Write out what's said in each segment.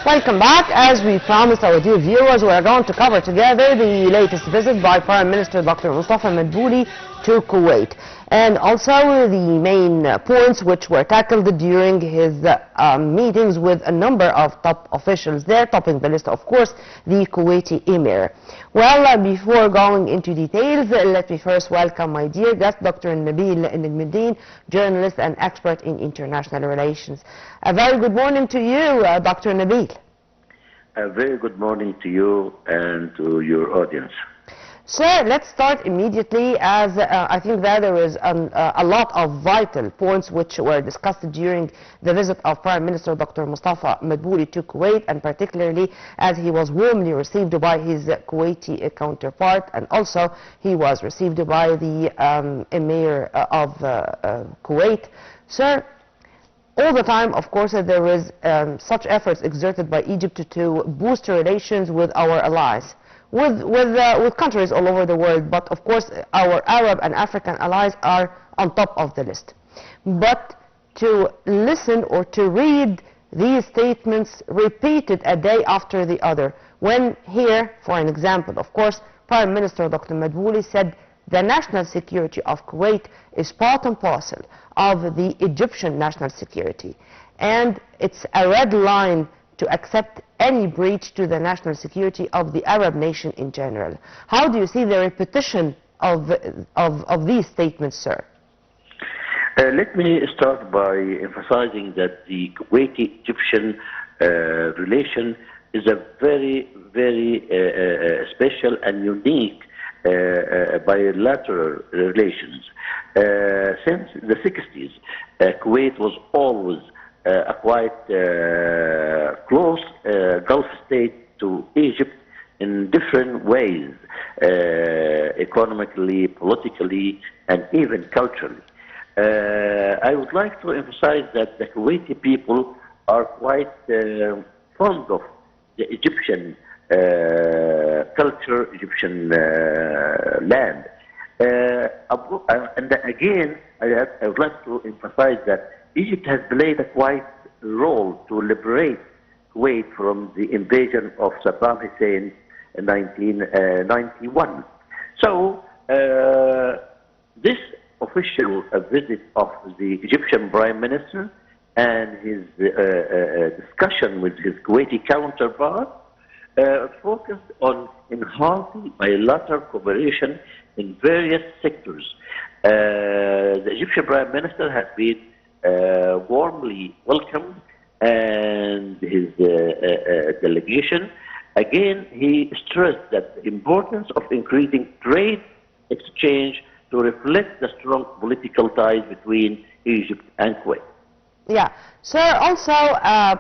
Welcome back. As we promised our dear viewers, we are going to cover together the latest visit by Prime Minister Dr. Mustafa Madbouli to Kuwait, and also the main points which were tackled during his meetings with a number of top officials there, topping the list, of course, the Kuwaiti Emir. Well, before going into details, let me first welcome my dear guest, Dr. Nabil, journalist and expert in international relations. A very good morning to you, Dr. Nabil. A very good morning to you and to your audience. Sir, let's start immediately, as I think that there is a lot of vital points which were discussed during the visit of Prime Minister Dr. Mustafa Madbouli to Kuwait, and particularly as he was warmly received by his Kuwaiti counterpart, and also he was received by the Emir of Kuwait. Sir, all the time, of course, there is such efforts exerted by Egypt to boost relations with our allies, with countries all over the world, but of course our Arab and African allies are on top of the list. But to listen or to read these statements repeated a day after the other, when here, for an example, of course, Prime Minister Dr. Madbouli said the national security of Kuwait is part and parcel of the Egyptian national security, and it's a red line to accept any breach to the national security of the Arab nation in general. How do you see the repetition of these statements, sir? Let me start by emphasizing that the Kuwaiti-Egyptian relation is a very, very special and unique bilateral relations. Since the 60s, Kuwait was always a quite close Gulf state to Egypt in different ways, economically, politically, and even culturally. I would like to emphasize that the Kuwaiti people are quite fond of the Egyptian culture, Egyptian land. And again, I would like to emphasize that Egypt has played a quite role to liberate Kuwait from the invasion of Saddam Hussein in 1991. So, this official visit of the Egyptian Prime Minister and his discussion with his Kuwaiti counterpart focused on enhancing bilateral cooperation in various sectors. The Egyptian Prime Minister has been warmly welcomed, and his delegation. Again, he stressed that the importance of increasing trade exchange to reflect the strong political ties between Egypt and Kuwait. Yeah. Sir, also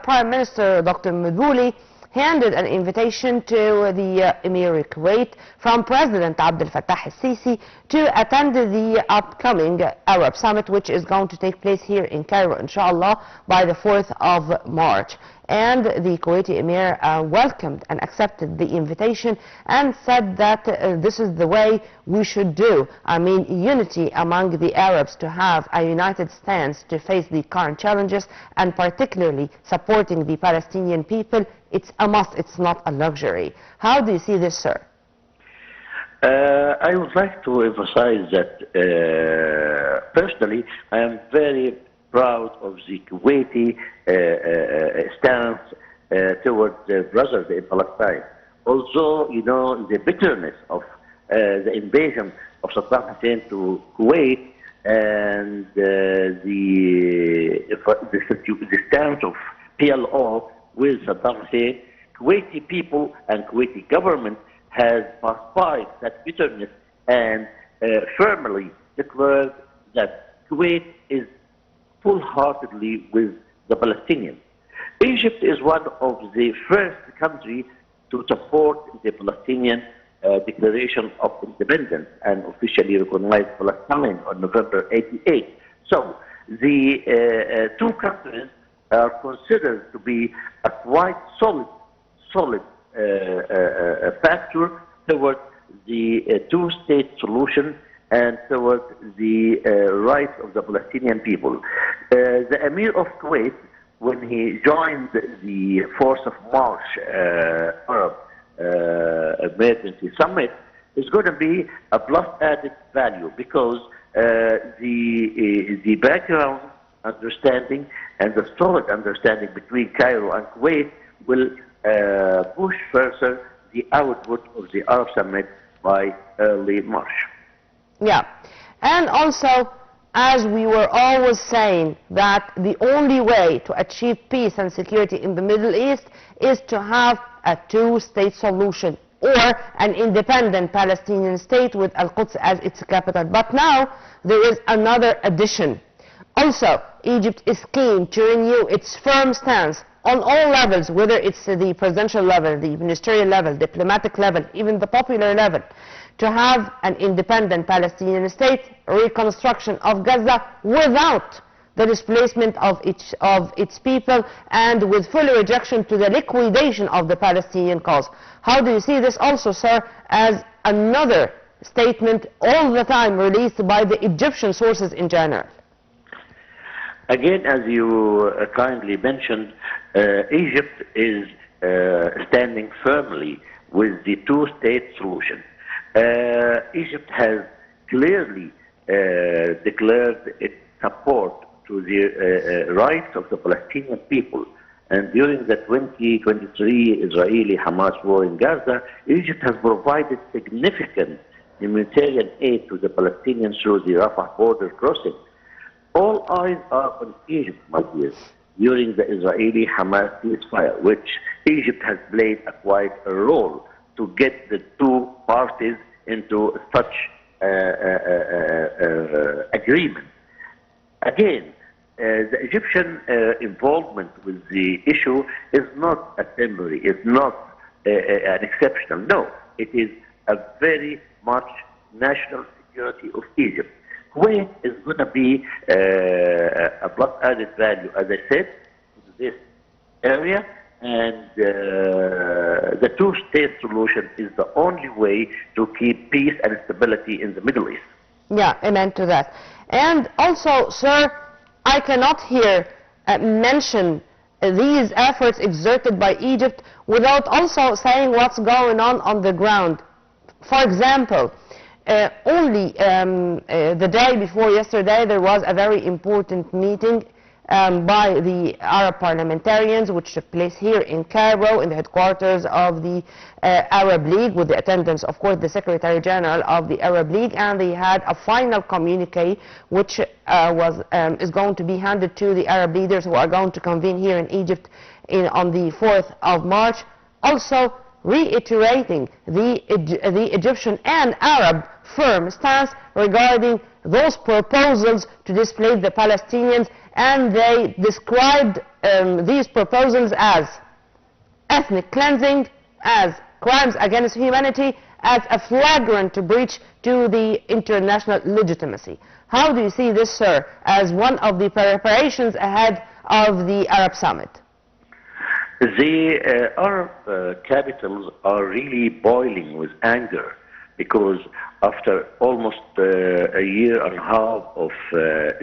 Prime Minister Dr. Madbouli handed an invitation to the Emir of Kuwait from President Abdel Fattah al-Sisi to attend the upcoming Arab Summit, which is going to take place here in Cairo, inshallah, by the 4th of March. And the Kuwaiti Emir welcomed and accepted the invitation and said that this is the way we should do. I mean, unity among the Arabs, to have a united stance to face the current challenges, and particularly supporting the Palestinian people. It's a must, it's not a luxury. How do you see this, sir? I would like to emphasize that personally, I am very proud of the Kuwaiti stance towards their brothers in Palestine. Although, you know, the bitterness of the invasion of Saddam Hussein to Kuwait and the stance of PLO with Saddam Hussein, Kuwaiti people and Kuwaiti government has pacified that bitterness and firmly declared that Kuwait is full-heartedly with the Palestinians. Egypt is one of the first countries to support the Palestinian declaration of independence and officially recognized Palestine on November 88. So the two countries are considered to be a quite solid factor towards the two-state solution and towards the rights of the Palestinian people. The Emir of Kuwait when he joined the 4th of March Arab Emergency Summit, is going to be a plus added value because the background understanding and the solid understanding between Cairo and Kuwait will push further the output of the Arab Summit by early March. Yeah, and also, as we were always saying, that the only way to achieve peace and security in the Middle East is to have a two-state solution or an independent Palestinian state with Al-Quds as its capital. But now there is another addition. Also, Egypt is keen to renew its firm stance on all levels, whether it's the presidential level, the ministerial level, diplomatic level, even the popular level, to have an independent Palestinian state, reconstruction of Gaza without the displacement of its people, and with full rejection to the liquidation of the Palestinian cause. How do you see this also, sir, as another statement all the time released by the Egyptian sources in general? Again, as you kindly mentioned, Egypt is standing firmly with the two-state solution. Egypt has clearly declared its support to the rights of the Palestinian people. And during the 2023 Israeli-Hamas war in Gaza, Egypt has provided significant humanitarian aid to the Palestinians through the Rafah border crossing. All eyes are on Egypt, my dear, during the Israeli-Hamas ceasefire, which Egypt has played quite a role to get the two parties into such agreement. Again, the Egyptian involvement with the issue is not a temporary, it's not an exceptional. No, it is a very much national security of Egypt. Kuwait is going to be a plus added value, as I said, to this area, and the two-state solution is the only way to keep peace and stability in the Middle East. Yeah, amen to that. And also, sir, I cannot here mention these efforts exerted by Egypt without also saying what's going on the ground. For example, only the day before yesterday, there was a very important meeting by the Arab parliamentarians, which took place here in Cairo, in the headquarters of the Arab League, with the attendance, of course, the Secretary General of the Arab League, and they had a final communique, which is going to be handed to the Arab leaders who are going to convene here in Egypt on the 4th of March, also reiterating the Egyptian and Arab firm stance regarding those proposals to displace the Palestinians, and they described these proposals as ethnic cleansing, as crimes against humanity, as a flagrant breach to the international legitimacy. How do you see this, sir, as one of the preparations ahead of the Arab Summit? The Arab capitals are really boiling with anger because after almost a year and a half of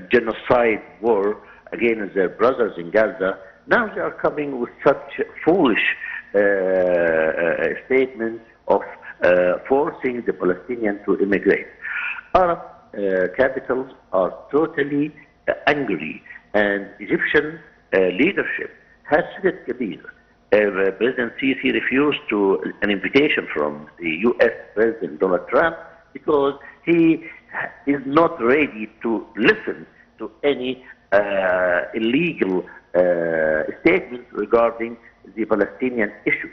genocide war against their brothers in Gaza, now they are coming with such foolish statements of forcing the Palestinians to immigrate. Arab capitals are totally angry, and Egyptian leadership has said it Kabir. President Sisi refused an invitation from the U.S. President Donald Trump because he is not ready to listen to any illegal statements regarding the Palestinian issue.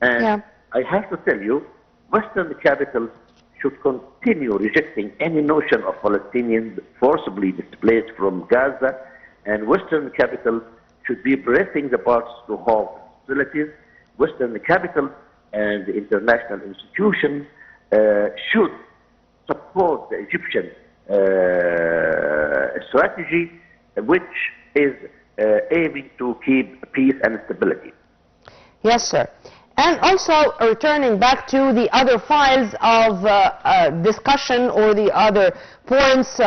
And I have to tell you, Western capitals should continue rejecting any notion of Palestinians forcibly displaced from Gaza, and Western capitals should be pressing the parties to halt hostilities. Western capitals and the international institutions should support the Egyptian strategy, which is aiming to keep peace and stability. Yes, sir. And also, returning back to the other files of discussion or the other points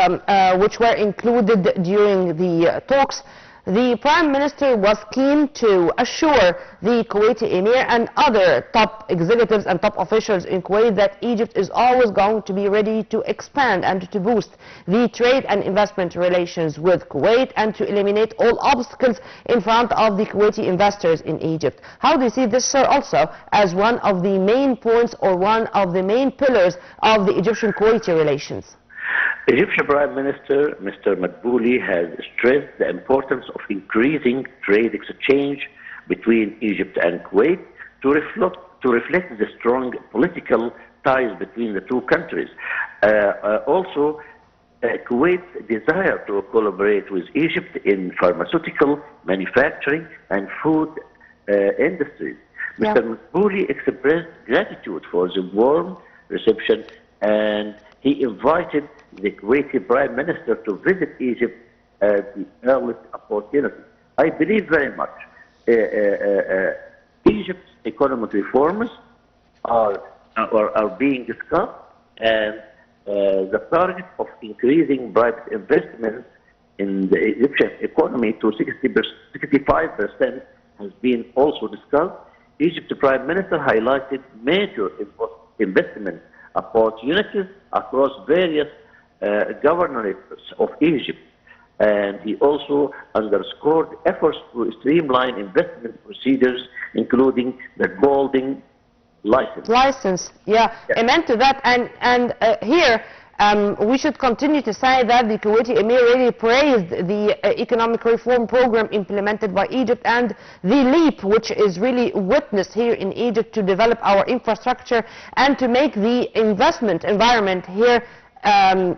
which were included during the talks, the Prime Minister was keen to assure the Kuwaiti Emir and other top executives and top officials in Kuwait that Egypt is always going to be ready to expand and to boost the trade and investment relations with Kuwait and to eliminate all obstacles in front of the Kuwaiti investors in Egypt. How do you see this, sir, also as one of the main points or one of the main pillars of the Egyptian-Kuwaiti relations? Egyptian Prime Minister Mr. Madbouli has stressed the importance of increasing trade exchange between Egypt and Kuwait to reflect the strong political ties between the two countries. Also, Kuwait's desire to collaborate with Egypt in pharmaceutical, manufacturing and food industries. Yeah. Mr. Madbouli expressed gratitude for the warm reception, and he invited the Kuwaiti Prime Minister to visit Egypt at the earliest opportunity. I believe very much Egypt's economic reforms are being discussed, and the target of increasing private investment in the Egyptian economy to 65% has been also discussed. Egypt's Prime Minister highlighted major investment opportunities across various governorates of Egypt, and he also underscored efforts to streamline investment procedures, including the golden license. Yeah. Amen to that. And here we should continue to say that the Kuwaiti Emir really praised the economic reform program implemented by Egypt and the leap which is really witnessed here in Egypt to develop our infrastructure and to make the investment environment here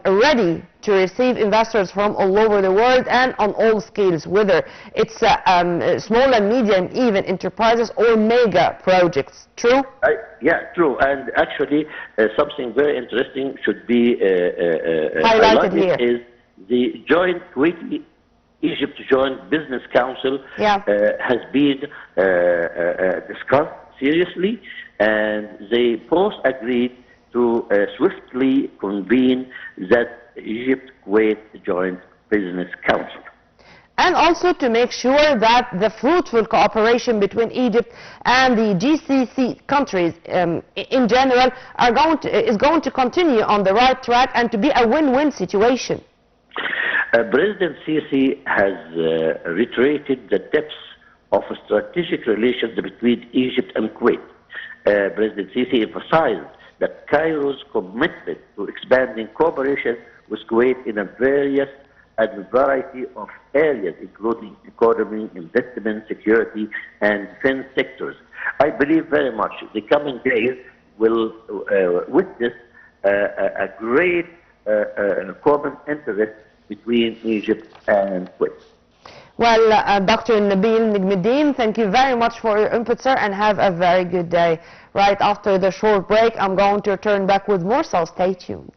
ready to receive investors from all over the world and on all scales, whether it's small and medium even enterprises or mega projects. True? Yeah, true. And actually something very interesting should be highlighted here is the joint Kuwaiti-Egypt Joint Business Council has been discussed seriously, and they both agreed to swiftly convene that Egypt-Kuwait Joint Business Council. And also to make sure that the fruitful cooperation between Egypt and the GCC countries in general is going to continue on the right track and to be a win-win situation. President Sisi has reiterated the depths of strategic relations between Egypt and Kuwait. President Sisi emphasized that Cairo's commitment to expanding cooperation with Kuwait in a variety of areas, including economy, investment, security, and defense sectors. I believe very much the coming days will witness a great common interest between Egypt and Kuwait. Well, Dr. Nabil Nagm, thank you very much for your input, sir, and have a very good day. Right after the short break, I'm going to return back with more, so stay tuned.